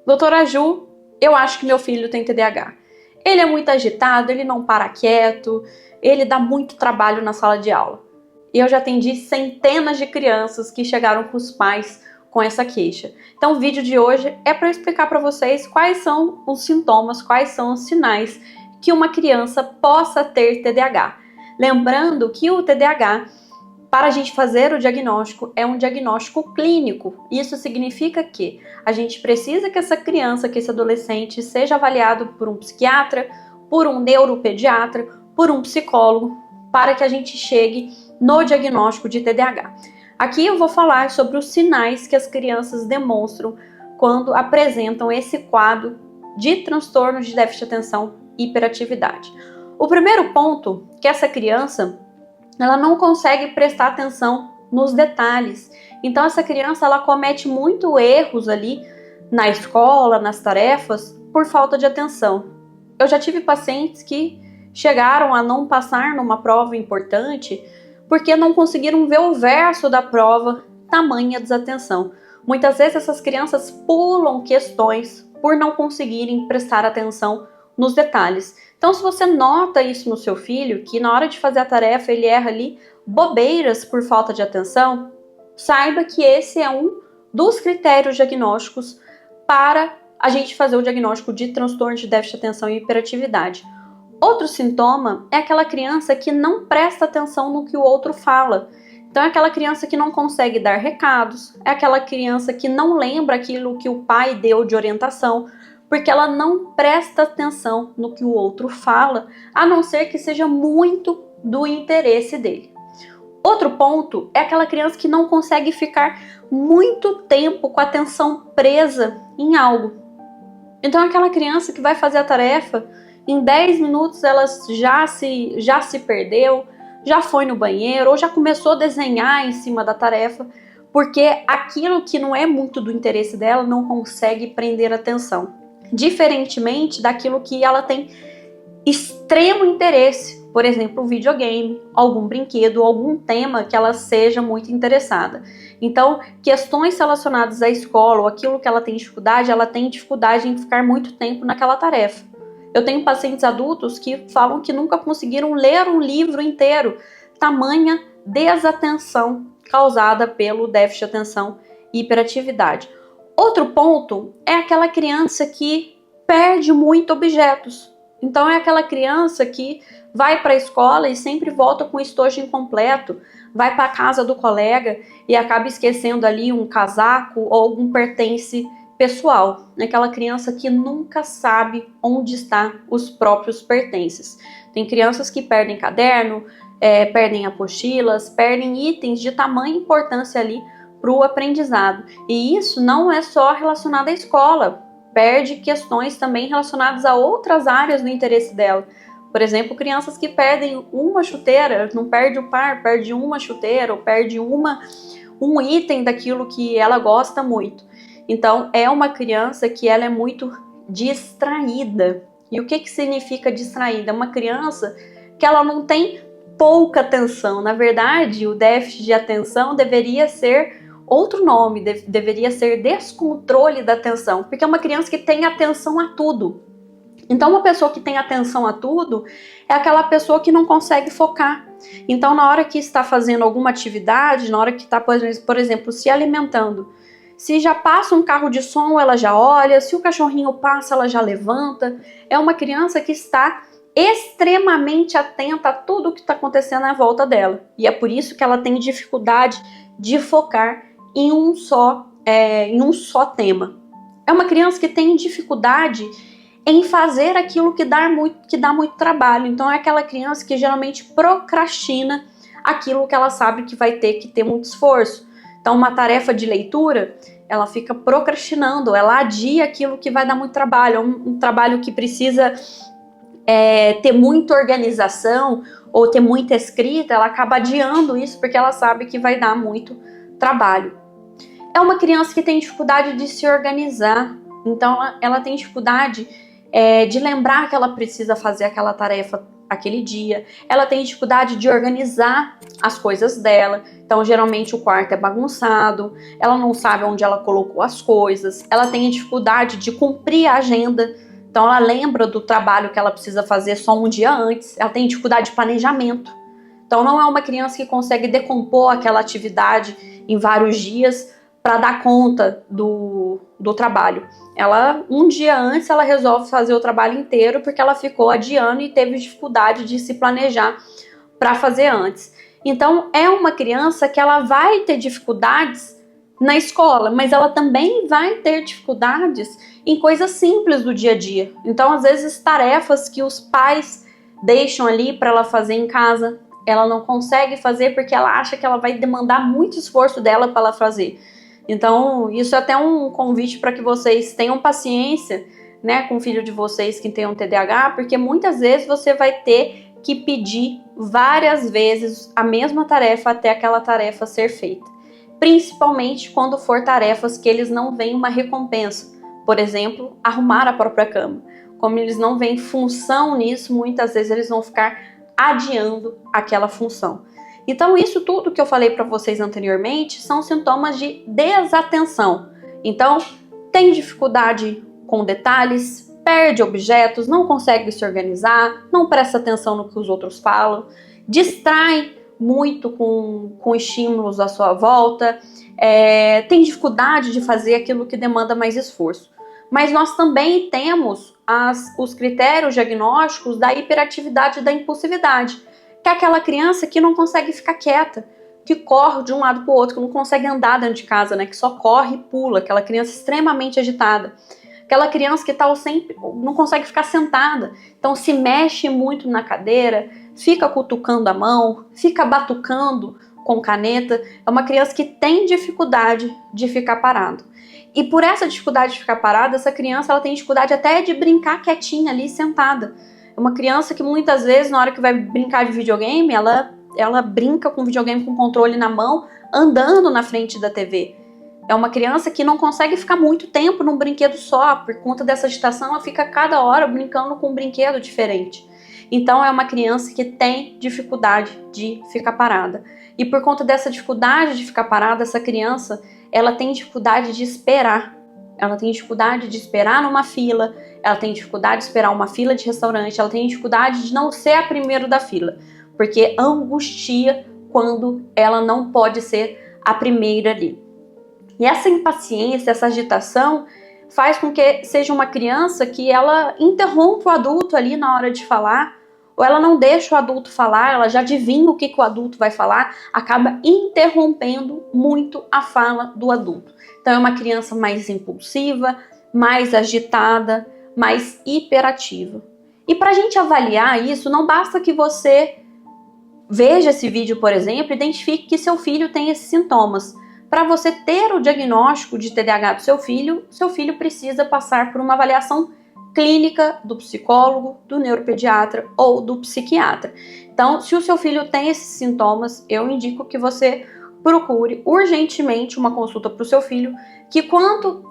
Doutora Ju, eu acho que meu filho tem TDAH. Ele é muito agitado, ele não para quieto, ele dá muito trabalho na sala de aula. E eu já atendi centenas de crianças que chegaram com os pais com essa queixa. Então o vídeo de hoje é para explicar para vocês quais são os sintomas, quais são os sinais que uma criança possa ter TDAH. Lembrando que o TDAH, para a gente fazer o diagnóstico, é um diagnóstico clínico. Isso significa que a gente precisa que essa criança, que esse adolescente seja avaliado por um psiquiatra, por um neuropediatra, por um psicólogo, para que a gente chegue no diagnóstico de TDAH. Aqui eu vou falar sobre os sinais que as crianças demonstram quando apresentam esse quadro de transtorno de déficit de atenção e hiperatividade. O primeiro ponto que essa criança ela não consegue prestar atenção nos detalhes. Então essa criança ela comete muito erros ali na escola, nas tarefas, por falta de atenção. Eu já tive pacientes que chegaram a não passar numa prova importante porque não conseguiram ver o verso da prova, tamanha desatenção. Muitas vezes essas crianças pulam questões por não conseguirem prestar atenção nos detalhes. Então, se você nota isso no seu filho, que na hora de fazer a tarefa ele erra ali bobeiras por falta de atenção, saiba que esse é um dos critérios diagnósticos para a gente fazer o diagnóstico de transtorno de déficit de atenção e hiperatividade. Outro sintoma é aquela criança que não presta atenção no que o outro fala. Então é aquela criança que não consegue dar recados, é aquela criança que não lembra aquilo que o pai deu de orientação, porque ela não presta atenção no que o outro fala, a não ser que seja muito do interesse dele. Outro ponto é aquela criança que não consegue ficar muito tempo com a atenção presa em algo. Então é aquela criança que vai fazer a tarefa, em 10 minutos ela já se perdeu, já foi no banheiro ou já começou a desenhar em cima da tarefa, porque aquilo que não é muito do interesse dela não consegue prender atenção. Diferentemente daquilo que ela tem extremo interesse, por exemplo, um videogame, algum brinquedo, algum tema que ela seja muito interessada. Então, questões relacionadas à escola ou aquilo que ela tem dificuldade em ficar muito tempo naquela tarefa. Eu tenho pacientes adultos que falam que nunca conseguiram ler um livro inteiro, tamanha desatenção causada pelo déficit de atenção e hiperatividade. Outro ponto é aquela criança que perde muito objetos. Então é aquela criança que vai para a escola e sempre volta com estojo incompleto, vai para a casa do colega e acaba esquecendo ali um casaco ou algum pertence pessoal. É aquela criança que nunca sabe onde estão os próprios pertences. Tem crianças que perdem caderno, perdem apostilas, perdem itens de tamanha importância ali para o aprendizado. E isso não é só relacionado à escola, perde questões também relacionadas a outras áreas do interesse dela. Por exemplo, crianças que perdem uma chuteira, não perde o par, perde uma chuteira ou perde um item daquilo que ela gosta muito. Então, é uma criança que ela é muito distraída. E o que significa distraída? É uma criança que ela não tem pouca atenção. Na verdade, o déficit de atenção deveria ser outro nome, deveria ser descontrole da atenção, porque é uma criança que tem atenção a tudo. Então, uma pessoa que tem atenção a tudo é aquela pessoa que não consegue focar. Então, na hora que está fazendo alguma atividade, na hora que está, por exemplo, se alimentando, se já passa um carro de som, ela já olha, se o cachorrinho passa, ela já levanta. É uma criança que está extremamente atenta a tudo o que está acontecendo à volta dela. E é por isso que ela tem dificuldade de focar em um só tema. É uma criança que tem dificuldade em fazer aquilo que dá muito trabalho. Então é aquela criança que geralmente procrastina aquilo que ela sabe que vai ter que ter muito esforço. Então uma tarefa de leitura, ela fica procrastinando, ela adia aquilo que vai dar muito trabalho. É um trabalho que precisa ter muita organização ou ter muita escrita, ela acaba adiando isso porque ela sabe que vai dar muito trabalho. É uma criança que tem dificuldade de se organizar, então ela tem dificuldade de lembrar que ela precisa fazer aquela tarefa aquele dia, ela tem dificuldade de organizar as coisas dela, então geralmente o quarto é bagunçado, ela não sabe onde ela colocou as coisas, ela tem dificuldade de cumprir a agenda, então ela lembra do trabalho que ela precisa fazer só um dia antes, ela tem dificuldade de planejamento, então não é uma criança que consegue decompor aquela atividade em vários dias para dar conta do trabalho. Ela, um dia antes, ela resolve fazer o trabalho inteiro porque ela ficou adiando e teve dificuldade de se planejar para fazer antes. Então, é uma criança que ela vai ter dificuldades na escola, mas ela também vai ter dificuldades em coisas simples do dia a dia. Então, às vezes, tarefas que os pais deixam ali para ela fazer em casa, ela não consegue fazer porque ela acha que ela vai demandar muito esforço dela para ela fazer. Então, isso é até um convite para que vocês tenham paciência, né, com o filho de vocês que tem um TDAH, porque muitas vezes você vai ter que pedir várias vezes a mesma tarefa até aquela tarefa ser feita. Principalmente quando for tarefas que eles não veem uma recompensa. Por exemplo, arrumar a própria cama. Como eles não veem função nisso, muitas vezes eles vão ficar adiando aquela função. Então, isso tudo que eu falei para vocês anteriormente são sintomas de desatenção. Então, tem dificuldade com detalhes, perde objetos, não consegue se organizar, não presta atenção no que os outros falam, distrai muito com estímulos à sua volta, tem dificuldade de fazer aquilo que demanda mais esforço. Mas nós também temos os critérios diagnósticos da hiperatividade e da impulsividade, que é aquela criança que não consegue ficar quieta, que corre de um lado para o outro, que não consegue andar dentro de casa, né? Que só corre e pula, aquela criança extremamente agitada. Aquela criança que sempre não consegue ficar sentada, então se mexe muito na cadeira, fica cutucando a mão, fica batucando com caneta. É uma criança que tem dificuldade de ficar parado. E por essa dificuldade de ficar parada, essa criança ela tem dificuldade até de brincar quietinha ali, sentada. É uma criança que muitas vezes, na hora que vai brincar de videogame, ela brinca com o videogame com o controle na mão, andando na frente da TV. É uma criança que não consegue ficar muito tempo num brinquedo só, por conta dessa agitação, ela fica cada hora brincando com um brinquedo diferente. Então é uma criança que tem dificuldade de ficar parada. E por conta dessa dificuldade de ficar parada, essa criança, ela tem dificuldade de esperar. Ela tem dificuldade de esperar numa fila, ela tem dificuldade de esperar uma fila de restaurante, ela tem dificuldade de não ser a primeira da fila, porque angustia quando ela não pode ser a primeira ali. E essa impaciência, essa agitação, faz com que seja uma criança que ela interrompa o adulto ali na hora de falar, ou ela não deixa o adulto falar, ela já adivinha o que o adulto vai falar, acaba interrompendo muito a fala do adulto. Então é uma criança mais impulsiva, mais agitada, mais hiperativa. E para a gente avaliar isso, não basta que você veja esse vídeo, por exemplo, e identifique que seu filho tem esses sintomas. Para você ter o diagnóstico de TDAH do seu filho precisa passar por uma avaliação clínica do psicólogo, do neuropediatra ou do psiquiatra. Então, se o seu filho tem esses sintomas, eu indico que você procure urgentemente uma consulta para o seu filho, que quanto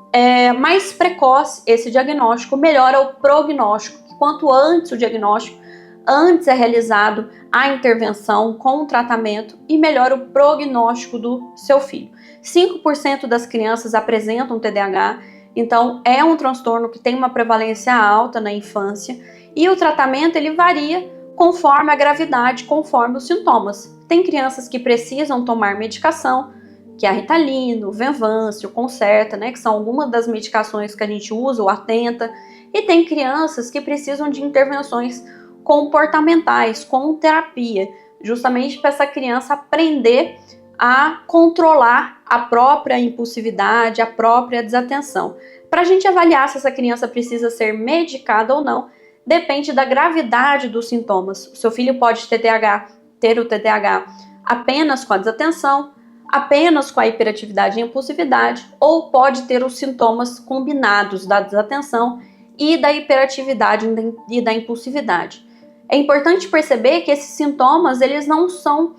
mais precoce esse diagnóstico, melhor é o prognóstico. Que quanto antes o diagnóstico, antes é realizado a intervenção com o tratamento e melhora o prognóstico do seu filho. 5% das crianças apresentam TDAH, então é um transtorno que tem uma prevalência alta na infância e o tratamento ele varia conforme a gravidade, conforme os sintomas. Tem crianças que precisam tomar medicação, que é a Ritalina, o Venvanse, o Concerta, né, que são algumas das medicações que a gente usa, o Atenta, e tem crianças que precisam de intervenções comportamentais, com terapia, justamente para essa criança aprender a controlar a própria impulsividade, a própria desatenção. Para a gente avaliar se essa criança precisa ser medicada ou não, depende da gravidade dos sintomas. O seu filho pode ter o TDAH apenas com a desatenção, apenas com a hiperatividade e impulsividade, ou pode ter os sintomas combinados da desatenção e da hiperatividade e da impulsividade. É importante perceber que esses sintomas eles não são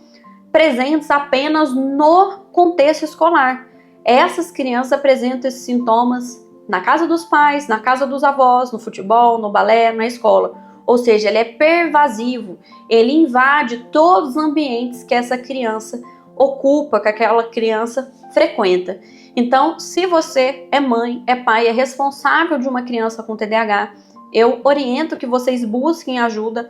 presentes apenas no contexto escolar. Essas crianças apresentam esses sintomas na casa dos pais, na casa dos avós, no futebol, no balé, na escola. ou seja, ele é pervasivo, ele invade todos os ambientes que essa criança ocupa, que aquela criança frequenta. Então, se você é mãe, é pai, é responsável de uma criança com TDAH, eu oriento que vocês busquem ajuda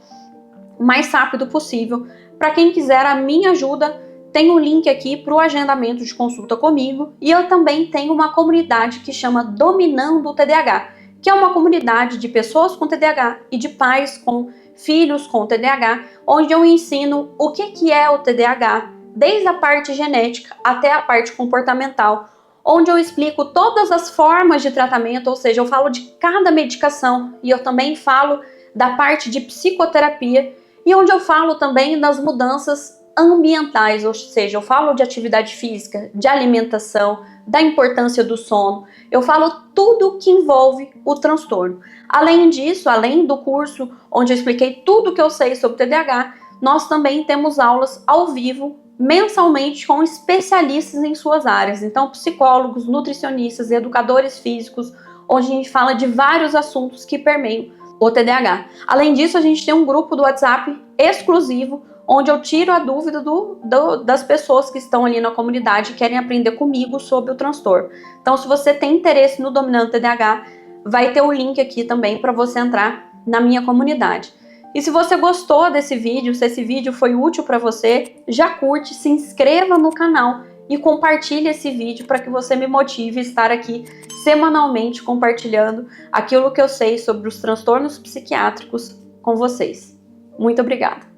o mais rápido possível. Para quem quiser a minha ajuda, tem um link aqui para o agendamento de consulta comigo, e eu também tenho uma comunidade que chama Dominando o TDAH, que é uma comunidade de pessoas com TDAH e de pais com filhos com TDAH, onde eu ensino o que é o TDAH, desde a parte genética até a parte comportamental, onde eu explico todas as formas de tratamento, ou seja, eu falo de cada medicação, e eu também falo da parte de psicoterapia, e onde eu falo também das mudanças ambientais, ou seja, eu falo de atividade física, de alimentação, da importância do sono, eu falo tudo que envolve o transtorno. Além disso, além do curso onde eu expliquei tudo que eu sei sobre TDAH, nós também temos aulas ao vivo, mensalmente, com especialistas em suas áreas, então psicólogos, nutricionistas, educadores físicos, onde a gente fala de vários assuntos que permeiam o TDAH. Além disso, a gente tem um grupo do WhatsApp exclusivo, onde eu tiro a dúvida das pessoas que estão ali na comunidade e querem aprender comigo sobre o transtorno. Então, se você tem interesse no Dominando TDAH, vai ter o link aqui também para você entrar na minha comunidade. E se você gostou desse vídeo, se esse vídeo foi útil para você, já curte, se inscreva no canal e compartilhe esse vídeo para que você me motive a estar aqui semanalmente compartilhando aquilo que eu sei sobre os transtornos psiquiátricos com vocês. Muito obrigada!